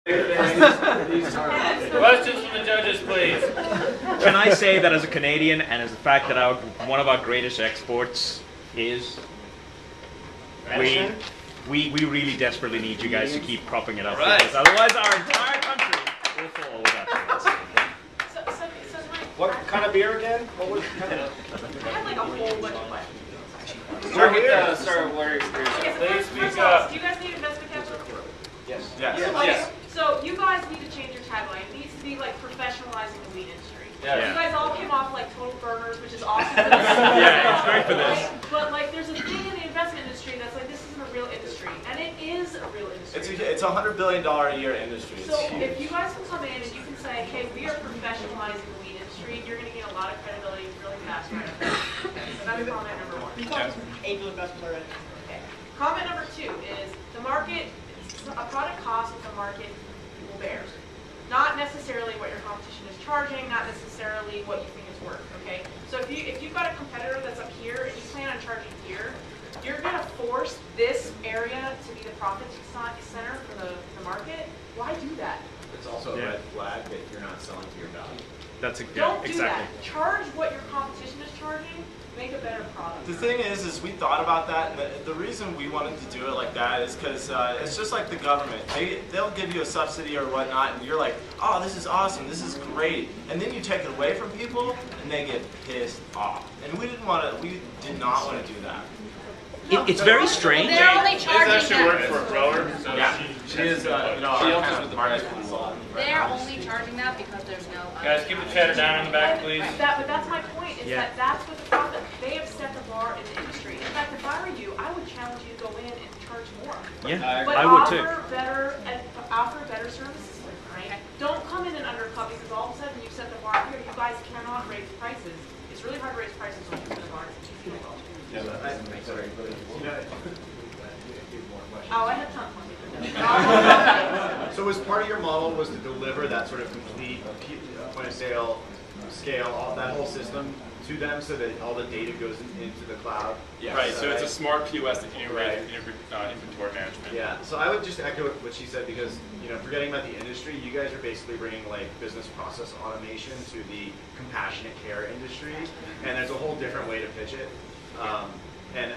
Questions from the judges, please. Can I say that as a Canadian, and as the fact that one of our greatest exports is we really desperately need you guys to keep propping it up, right, because otherwise our entire country will fall without us. What kind of beer again? What was kind of? I had like a whole bunch of questions. Start with where your experience is. Please speak up. Do you guys need investment capital? Yes. Yes. Okay. So you guys need to change your tagline. It needs to be like professionalizing the weed industry. Yeah. You guys all came off like total burners, which is awesome for this. Yeah, it's great for this. Right? But like, there's a thing in the investment industry that's like, this isn't a real industry, and it is a real industry. It's a $100 billion a year industry. So if you guys can come in and you can say, hey, we are professionalizing the weed industry, you're going to gain a lot of credibility really fast. Right? So that's comment number one. You talked angel investment already. Okay. Comment number two is the market. A product costs what the market will bear. Not necessarily what your competition is charging, not necessarily what you think it's worth, okay? So if you've got a competitor that's up here and you plan on charging here, you're gonna force this area to be the profit center for the market. Why do that? It's also a red flag that you're not selling to your value. That's Don't do exactly. that. Charge what your competition is charging. Make a better product. The thing is we thought about that. The reason we wanted to do it like that is because it's just like the government. They'll give you a subsidy or whatnot, and you're like, oh, this is awesome, this is great, and then you take it away from people, and they get pissed off. And we did not want to do that. It's very strange. They're only charging actually worked for a grower, so Yeah, she is. she helps us with the price control. They're only charging that because there's no. Guys, keep the chatter down in the back, please. But that's my point, is that that's what the profit, they have set the bar in the industry. In fact, if I were you, I would challenge you to go in and charge more. Yeah, But I would too. offer better services, right? Don't come in and undercut because all of a sudden you set the bar here, you guys cannot raise prices. It's really hard to raise prices when you set the bar at $2. Oh, I had tons of So was part of your model was to deliver that sort of complete point of sale, scale, all that whole system to them so that all the data goes into the cloud? Yes. Right, so it's a smart POS that integrates inventory management. Yeah, so I would just echo what she said because, forgetting about the industry, you guys are basically bringing like business process automation to the compassionate care industry, and there's a whole different way to pitch it. And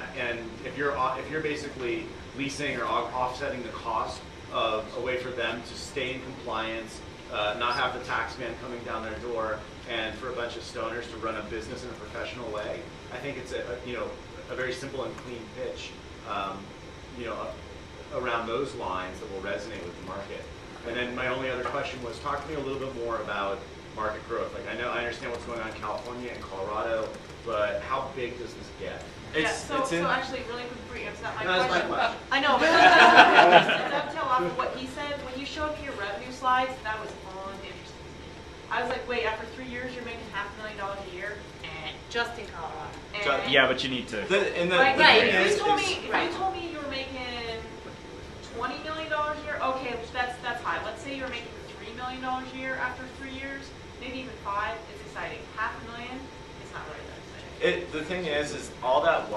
if you're basically leasing or offsetting the cost of a way for them to stay in compliance, not have the tax man coming down their door, and for a bunch of stoners to run a business in a professional way, I think it's a very simple and clean pitch, around those lines that will resonate with the market. And then my only other question was, talk to me a little bit more about market growth. Like I understand what's going on in California and Colorado, but how big does this get? So actually, really quick before you answer that, That's my question. I know, but to dovetail off of what he said, when you showed me your revenue slides, that was uninteresting. I was like, wait, after 3 years, you're making $500,000 a year? Just in Colorado. Yeah, but you need to. Right. If you told me you were making $20 million a year, okay, that's high. Let's say you're making $3 million a year after 3 years, maybe even 5. It's exciting. $500,000, it's not really that exciting. The thing is all that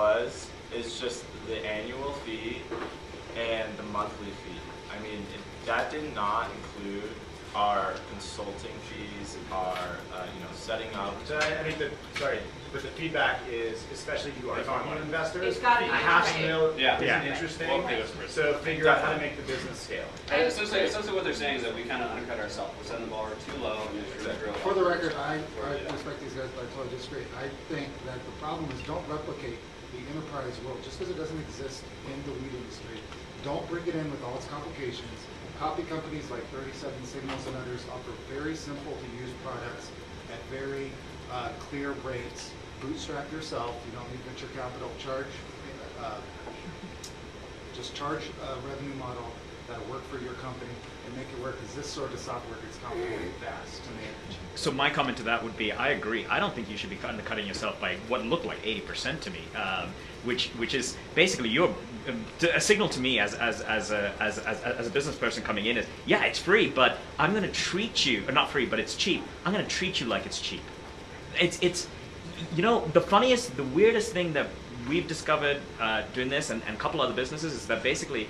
is just the annual fee and the monthly fee. I mean, that did not include our consulting fees, our setting up. So but the feedback is, especially if you are talking to investors, It's gotta be a $500,000 isn't interesting. So figure out how to make the business scale. Essentially what they're saying is that we kind of undercut ourselves. We're setting the bar too low and it's really real. For the record, I respect these guys, but I totally disagree. I think that the problem is don't replicate the enterprise world just because it doesn't exist in the weed industry. Don't bring it in with all its complications. Copy companies like 37 Signals and others offer very simple to use products at very clear rates. Bootstrap yourself. You don't need venture capital. Just charge a revenue model that'll work for your company and make it work, because this sort of software gets complicated fast to manage. So my comment to that would be, I agree. I don't think you should be undercutting yourself by what looked like 80% to me, which is basically a signal to me as a business person coming in is, yeah, it's free, but I'm going to treat you, or not free, but it's cheap. I'm going to treat you like it's cheap. It's the weirdest thing that we've discovered doing this and a couple other businesses is that basically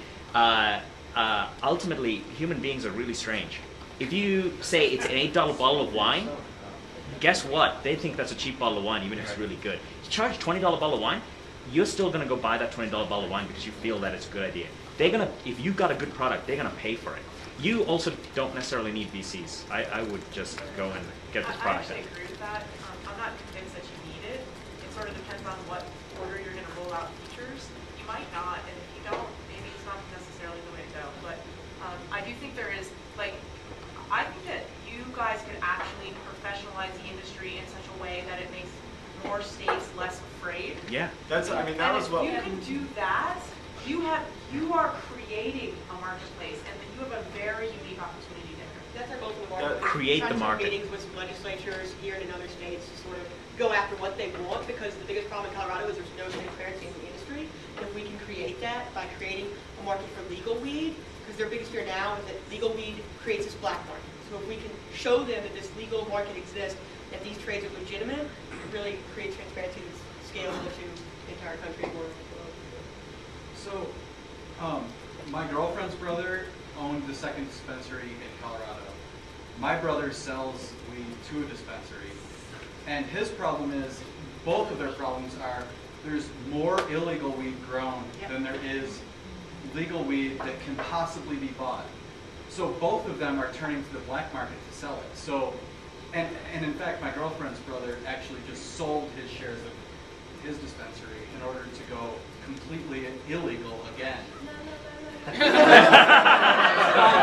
ultimately, human beings are really strange. If you say it's an $8 bottle of wine, guess what? They think that's a cheap bottle of wine, even if it's really good. You charge a $20 bottle of wine, you're still going to go buy that $20 bottle of wine because you feel that it's a good idea. They're gonna, if you've got a good product, they're going to pay for it. You also don't necessarily need VCs. I would just go and get this I product. actually agree with that. I'm not convinced that you need it. It sort of depends on what order you're going to roll out features. You might not, and if you don't, maybe it's not necessarily the way to go. But I do think there is, like, I think that you guys could actually professionalize the industry in such a way that it makes more states less afraid. Yeah. That's, I mean, that And was if what. you can do that, you are creating a marketplace, and then you have a very unique opportunity there. That's our goal for the market. Create the Trying to have market. meetings with some legislatures here and in other states to sort of go after what they want, because the biggest problem in Colorado is there's no transparency in the industry. And if we can create that by creating a market for legal weed, because their biggest fear now is that legal weed creates this black market. So if we can show them that this legal market exists, that these trades are legitimate, it really creates transparency that's scalable to the entire country more. So, my girlfriend's brother owned the second dispensary in Colorado. My brother sells weed to a dispensary. And his problem is, both of their problems are, there's more illegal weed grown than there is legal weed that can possibly be bought. So both of them are turning to the black market to sell it. So, and in fact, my girlfriend's brother actually just sold his shares of his dispensary in order to go completely illegal again.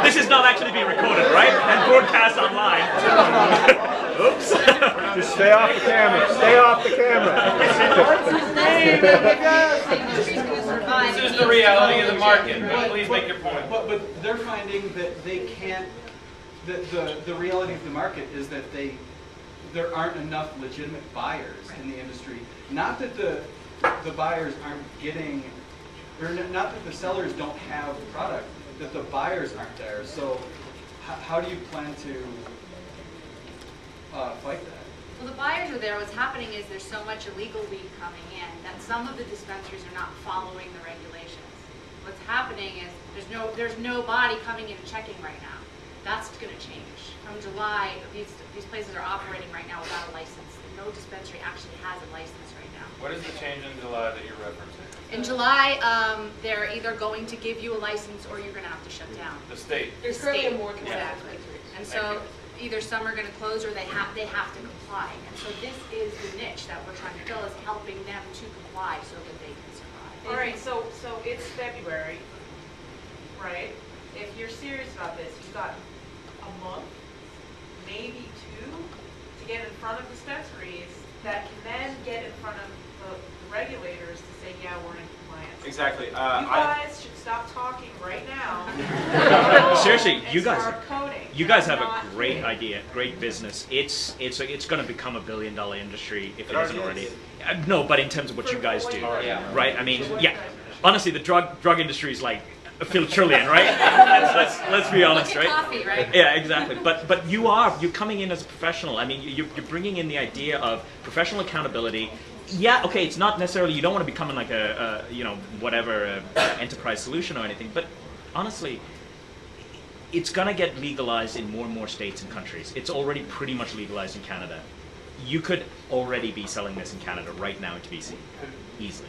This is not actually being recorded, right? And broadcast online. Oops. Just stay off the camera. Stay off the camera. This is the reality of the market. Please make your point. But they're finding that they can't. The reality of the market is that there aren't enough legitimate buyers in the industry. Not that the buyers aren't getting, or not that the sellers don't have product, that the buyers aren't there. So how do you plan to fight that? Well, the buyers are there. What's happening is there's so much illegal weed coming in that some of the dispensaries are not following the regulations. What's happening is there's nobody coming in and checking right now. That's going to change. From July, these places are operating right now without a license. No dispensary actually has a license right now. What is the change in July that you're referencing? In July, they're either going to give you a license or you're going to have to shut down. The state. There's currently a more Exactly. And so either some are going to close or they have to comply. And so this is the niche that we're trying to fill, is helping them to comply so that they can survive. All right, so it's February, right? If you're serious about this, you've got a month, maybe two, to get in front of dispensaries that can then get in front of the regulators to say, yeah, we're in compliance. Exactly. You guys should stop talking right now. Seriously, and you guys, start coding. you guys have Not a great doing it. idea, great business. It's going to become $1 billion industry if it It isn't already already. No, but in terms of what you guys do, Yeah. right? I mean, yeah. Honestly, the drug industry is like a trillion, right? let's be honest, Look at right? coffee, right? Yeah, exactly. But you're coming in as a professional. I mean, you're bringing in the idea of professional accountability. Yeah, okay, it's not necessarily, you don't want to become like a whatever enterprise solution or anything, but honestly, it's going to get legalized in more and more states and countries. It's already pretty much legalized in Canada. You could already be selling this in Canada right now into BC, easily.